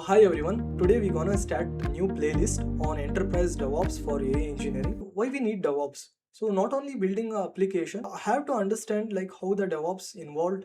Hi everyone, today we're gonna start a new playlist on enterprise DevOps for AI engineering. Why we need DevOps? So not only building an application, I have to understand like how the DevOps involved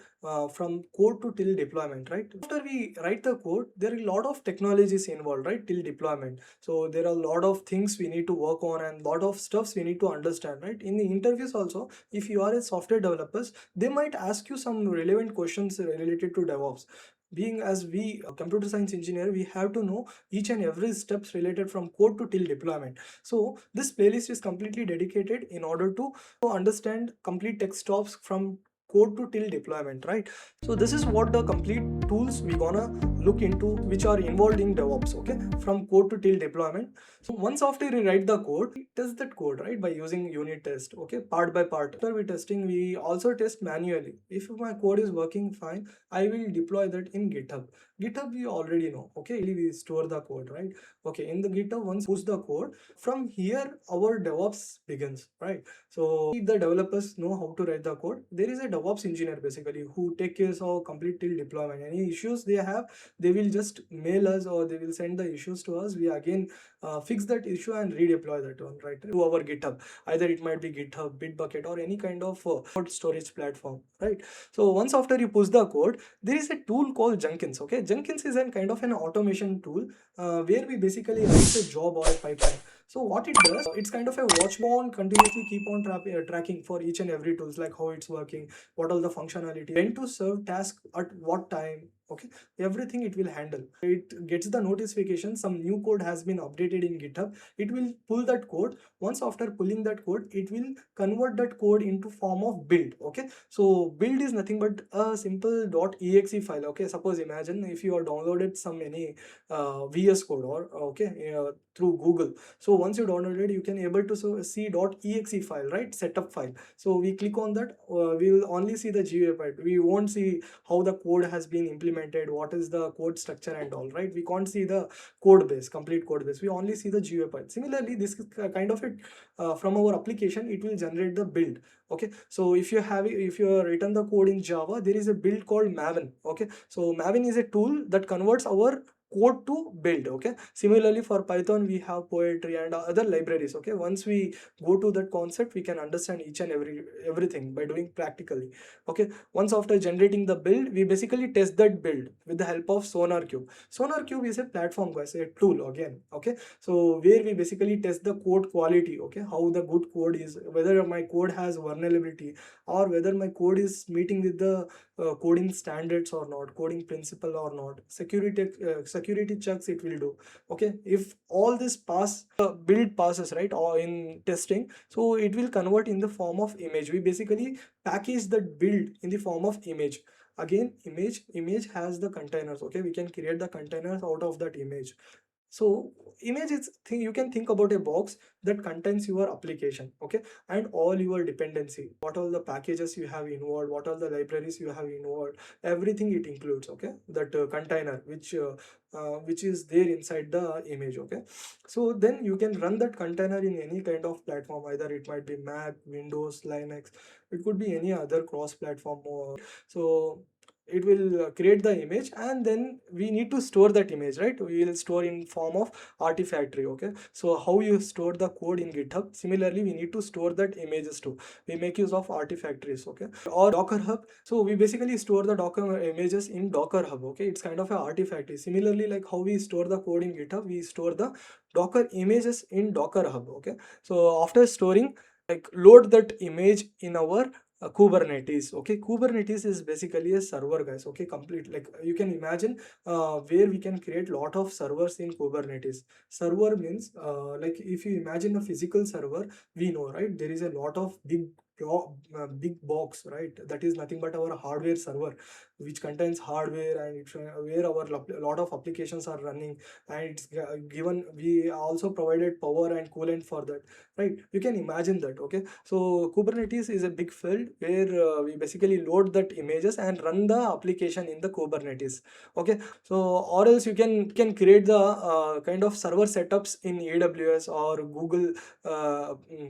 from code to till deployment, right? After we write the code, there are a lot of technologies involved, right? Till deployment. So there are a lot of things we need to work on and a lot of stuffs we need to understand, right? In the interviews also, if you are a software developers, they might ask you some relevant questions related to DevOps. Being as we computer science engineer, we have to know each and every steps related from code to till deployment. So this playlist is completely dedicated in order to understand complete tech stops from code to till deployment, right? So this is what the complete tools we gonna look into which are involved in DevOps, okay, from code to till deployment. So once after we write the code, we test that code, right, by using unit test, okay, part by part. After we testing, we also test manually. If my code is working fine, I will deploy that in GitHub. GitHub you already know, okay, we store the code, right? Okay, in the GitHub, once push the code, from here our DevOps begins, right? So if the developers know how to write the code, there is a DevOps engineer basically who take care of complete till deployment. Any issues they have, they will just mail us or they will send the issues to us. We again fix that issue and redeploy that one, right, to our GitHub. Either it might be GitHub, Bitbucket, or any kind of code storage platform, right? So once after you push the code, there is a tool called Jenkins. Okay, Jenkins is a kind of an automation tool where we basically write a job or a pipeline. So what it does, it's kind of a watch on continuously keep on tracking for each and every tools, like how it's working, what all the functionality, when to serve task at what time. Okay, everything it will handle. It gets the notification some new code has been updated in GitHub. It will pull that code. Once after pulling that code, it will convert that code into form of build. Okay, so build is nothing but a simple .exe file. Okay, suppose imagine if you are downloaded some any VS code or okay through Google. So once you downloaded, you can able to see .exe file, right, setup file. So we click on that, we will only see the GUI part. We won't see how the code has been implemented, what is the code structure and all, right? We can't see the code base, complete code base. We only see the GUI part. Similarly, this is kind of it from our application, it will generate the build. Okay, so if you have written the code in Java, there is a build called Maven. Okay, so Maven is a tool that converts our code to build. Okay, similarly for Python we have poetry and other libraries. Okay, once we go to that concept, we can understand each and everything by doing practically. Okay, once after generating the build, we basically test that build with the help of SonarQube. SonarQube is a platform, guys, a tool again. Okay, so where we basically test the code quality. Okay, how the good code is, whether my code has vulnerability or whether my code is meeting with the coding standards or not, coding principle or not, security checks it will do. Okay, if all this pass, build passes, right, or in testing, so it will convert in the form of image. We basically package that build in the form of image. Again, image has the containers. Okay, we can create the containers out of that image. So image is thing, you can think about a box that contains your application, okay, and all your dependency, what all the packages you have involved, what all the libraries you have involved, everything it includes. Okay, that container which is there inside the image. Okay, so then you can run that container in any kind of platform, either it might be Mac, Windows, Linux, it could be any other cross platform. So it will create the image, and then we need to store that image, right? We will store in form of artifactory. Okay, so how you store the code in GitHub, similarly we need to store that images too. We make use of artifactories. Okay, or Docker Hub. So we basically store the Docker images in Docker Hub. Okay, it's kind of a artifactory. Similarly, like how we store the code in GitHub, we store the Docker images in Docker Hub. Okay, so after storing, like load that image in our Kubernetes. Okay, Kubernetes is basically a server, guys. Okay, complete, like you can imagine where we can create lot of servers in Kubernetes. Server means like if you imagine a physical server, we know, right, there is a lot of big box, right, that is nothing but our hardware server, which contains hardware, and it's where our lot of applications are running, and it's given, we also provided power and coolant for that, right? You can imagine that. Okay, so Kubernetes is a big field where we basically load that images and run the application in the Kubernetes. Okay, so or else you can create the kind of server setups in AWS or Google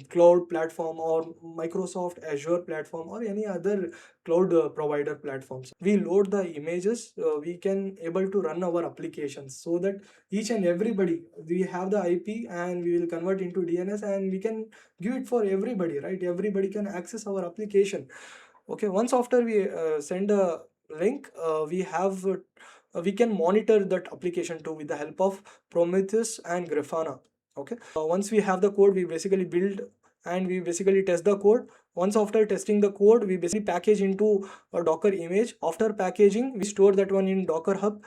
cloud platform or Microsoft Azure platform or any other cloud provider platforms. We load the images, we can able to run our applications, so that each and everybody, we have the IP and we will convert into DNS and we can give it for everybody, right? Everybody can access our application. Okay, once after we send a link, we can monitor that application too with the help of Prometheus and Grafana. Okay, once we have the code, we basically build and we basically test the code. Once after testing the code, we basically package into a Docker image. After packaging, we store that one in Docker Hub.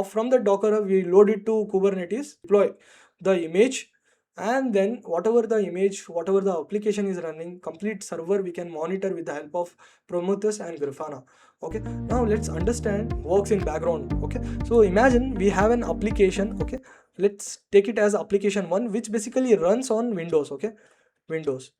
From the Docker Hub, we load it to Kubernetes, deploy the image, and then whatever the image, whatever the application is running, complete server we can monitor with the help of Prometheus and Grafana. Okay, now let's understand works in background. Okay, so imagine we have an application. Okay, let's take it as application 1, which basically runs on Windows. Okay, Windows.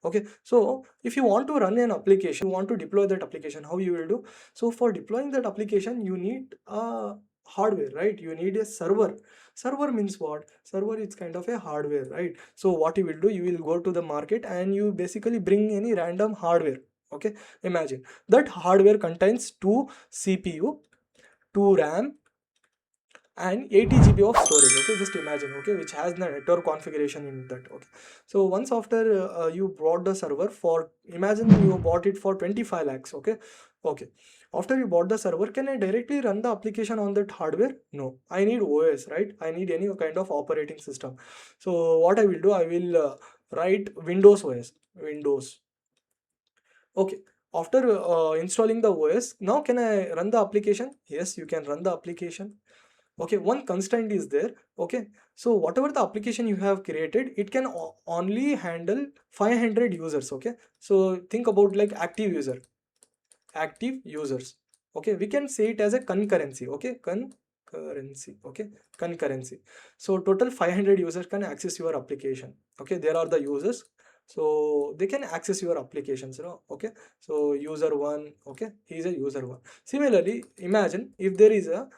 Okay, so if you want to run an application, you want to deploy that application, how you will do? So for deploying that application, you need a hardware, right? You need a server. Server means what? Server is kind of a hardware, right? So what you will do, you will go to the market and you basically bring any random hardware. Okay, imagine that hardware contains 2 CPU, 2 RAM, and 80 GB of storage. Okay, just imagine. Okay, which has the network configuration in that. Okay, so once after you bought the server, for imagine you bought it for 25 lakhs. Okay, okay, after you bought the server, can I directly run the application on that hardware? No, I need OS, right? I need any kind of operating system. So what I will do, I will write Windows OS, Windows. Okay, after installing the OS, now can I run the application? Yes, you can run the application. Okay, one constraint is there. Okay, so whatever the application you have created, it can only handle 500 users. Okay, so think about like active users. Okay, we can say it as a concurrency. Okay, concurrency. Okay, concurrency. So total 500 users can access your application. Okay, there are the users, so they can access your applications, okay, so user 1, okay, he is a user 1. Similarly, imagine if there is a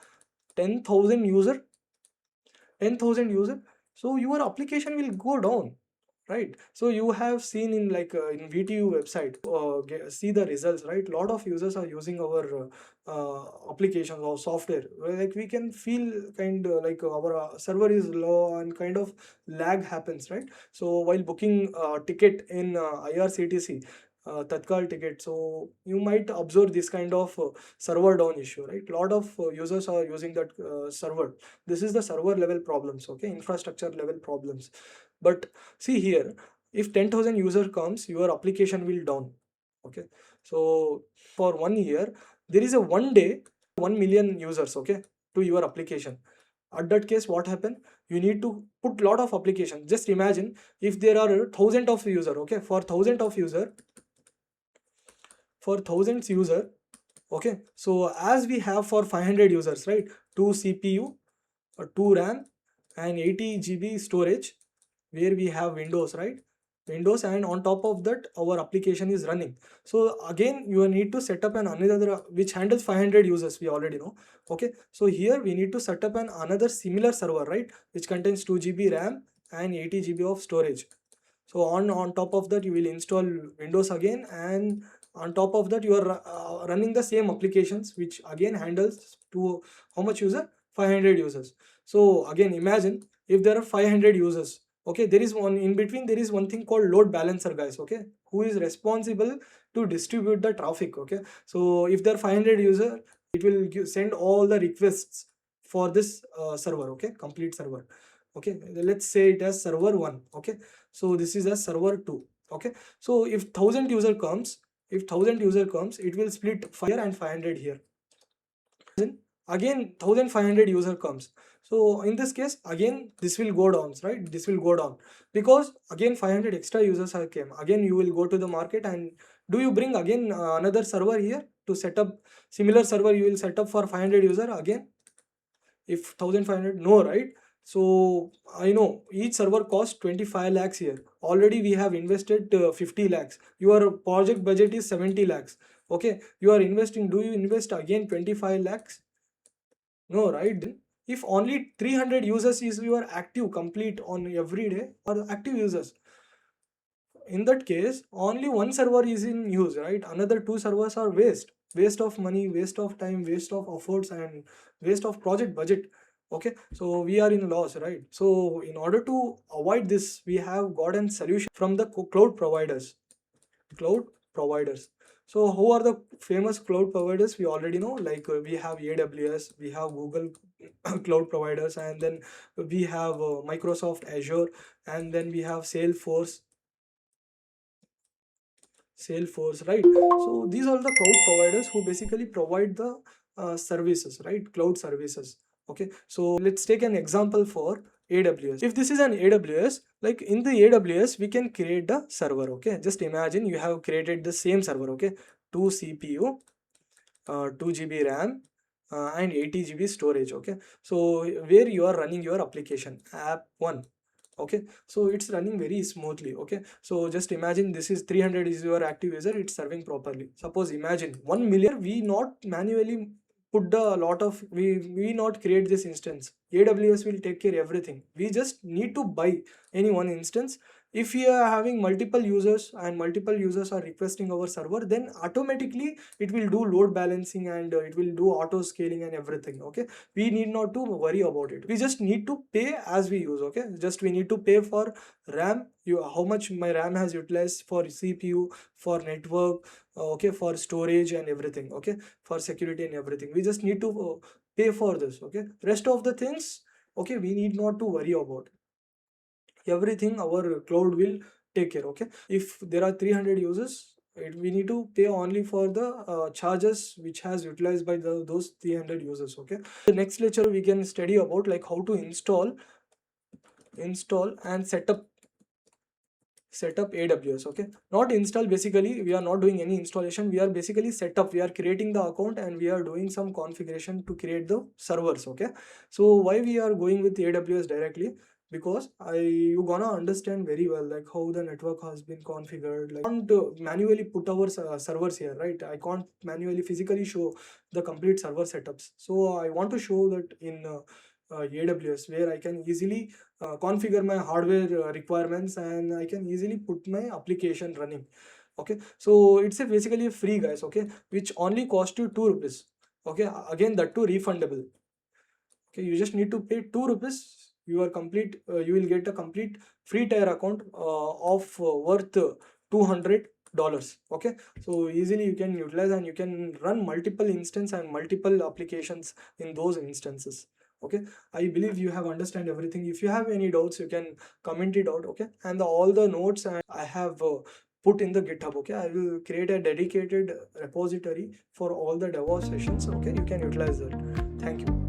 10,000 user, 10,000 user, so your application will go down, right? So you have seen in like in VTU website, see the results, right? Lot of users are using our applications or software, where like we can feel kind of like our server is low and kind of lag happens, right? So while booking ticket in IRCTC, Tatkal ticket, so you might observe this kind of server down issue, right? Lot of users are using that server. This is the server level problems, okay, infrastructure level problems. But see here, if 10,000 user comes, your application will down. Okay, so for 1 year, there is a 1 day 1 million users, okay, to your application. At that case, what happen? You need to put lot of application. Just imagine if there are thousand of user, okay, for thousand of user, for thousands user, okay, so as we have for 500 users, right, 2 CPU, 2 RAM, and 80 GB storage, where we have Windows, right? Windows, and on top of that our application is running. So again you need to set up an another which handles 500 users, we already know. Okay, so here we need to set up an another similar server, right, which contains 2 GB RAM and 80 GB of storage. So on top of that you will install Windows again, and on top of that you are running the same applications, which again handles to how much user? 500 users. So again imagine if there are 500 users, okay, there is one in between, there is one thing called load balancer, guys, okay, who is responsible to distribute the traffic. Okay, so if there are 500 user, it will send all the requests for this server, okay, complete server. Okay, let's say it as server 1. Okay, so this is a server 2. Okay, so if 1000 user comes, if 1000 user comes, it will split 5 here and 500 here. Again 1500 user comes, so in this case again this will go down, right? This will go down because again 500 extra users have came. Again you will go to the market, and do you bring again another server here to set up similar server? You will set up for 500 user again if 1500? No, right? So I know each server costs 25 lakhs here. Already we have invested 50 lakhs. Your project budget is 70 lakhs. Okay, you are investing, do you invest again 25 lakhs? No, right? If only 300 users is your active complete on every day, or active users, in that case only one server is in use, right? Another two servers are waste of money, waste of time, waste of efforts, and waste of project budget. Okay, so we are in loss, right? So in order to avoid this, we have gotten solution from the cloud providers. So who are the famous cloud providers? We already know, like we have AWS, we have Google cloud providers, and then we have Microsoft Azure, and then we have Salesforce, right? So these are the cloud providers who basically provide the services, right? Cloud services. Okay, so let's take an example for AWS. If this is an AWS, like in the AWS, we can create the server. Okay, just imagine you have created the same server. Okay, 2 CPU, 2 GB RAM, and 80 GB storage. Okay, so where you are running your application app 1. Okay, so it's running very smoothly. Okay, so just imagine this is 300 is your active user, it's serving properly. Suppose imagine 1 million, we not manually put the lot of, we not create this instance. AWS will take care everything. We just need to buy any one instance. If we are having multiple users and multiple users are requesting our server, then automatically it will do load balancing, and it will do auto scaling and everything. Okay, we need not to worry about it. We just need to pay as we use. Okay, just we need to pay for RAM, how much my RAM has utilized, for CPU, for network, okay, for storage and everything. Okay, for security and everything, we just need to pay for this. Okay, rest of the things, okay, we need not to worry about everything. Our cloud will take care. Okay, if there are 300 users, we need to pay only for the charges which has utilized by those 300 users. Okay, the next lecture we can study about like how to install and set up AWS. Okay, not install, basically we are not doing any installation, we are basically set up, we are creating the account and we are doing some configuration to create the servers. Okay, so why we are going with AWS directly? Because you gonna understand very well like how the network has been configured. Like, I can't manually put our servers here, right? I can't manually physically show the complete server setups, so I want to show that in AWS, where I can easily configure my hardware requirements, and I can easily put my application running. Okay, so it's a basically free, guys. Okay, which only cost you 2 rupees. Okay, again that too refundable. Okay, you just need to pay 2 rupees. You are complete, you will get a complete free tier account of worth $200. Okay, so easily you can utilize and you can run multiple instances and multiple applications in those instances. Okay, I believe you have understand everything. If you have any doubts, you can comment it out. Okay, and all the notes I have put in the GitHub. Okay, I will create a dedicated repository for all the DevOps sessions. Okay, you can utilize that. Thank you.